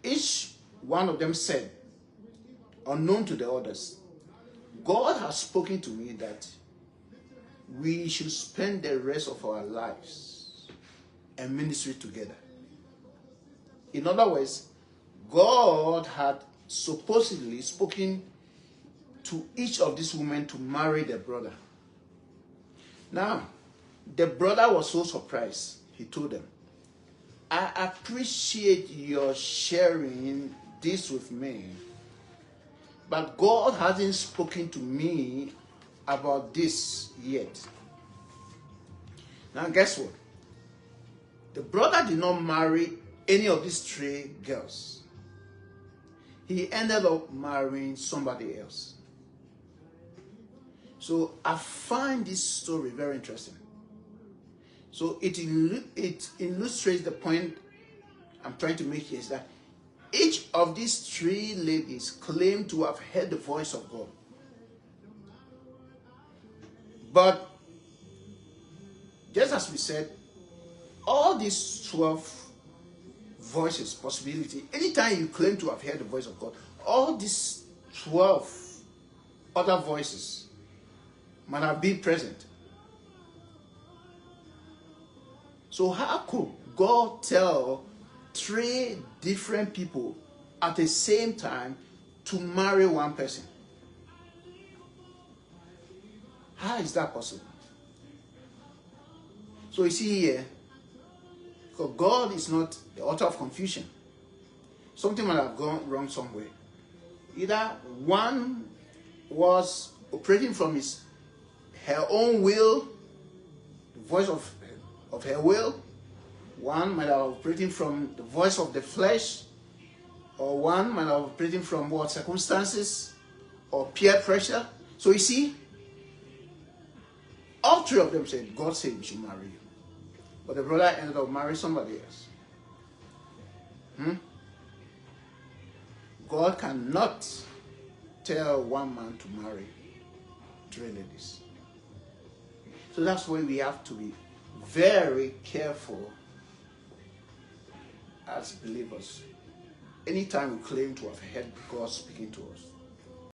Each one of them said, unknown to the others, God has spoken to me that we should spend the rest of our lives and ministry together. In other words, God had supposedly spoken to each of these women to marry their brother. Now, the brother was so surprised. He told them, I appreciate your sharing this with me, but God hasn't spoken to me about this yet. Now, guess what? The brother did not marry any of these three girls. He ended up marrying somebody else. So I find this story very interesting. So it illustrates the point I'm trying to make here, is that each of these three ladies claim to have heard the voice of God. But just as we said, all these 12 voices, possibility, anytime you claim to have heard the voice of God, all these 12 other voices might have been present. So how could God tell three different people at the same time to marry one person? How is that possible? So you see here, because God is not the author of confusion. Something might have gone wrong somewhere. Either one was operating from her own will, the voice of her will. One might have operating from the voice of the flesh, or one might have operating from what, circumstances or peer pressure. So you see, all three of them said, God said we should marry you. But the brother ended up marrying somebody else. God cannot tell one man to marry three ladies. So that's why we have to be very careful as believers. Anytime we claim to have heard God speaking to us,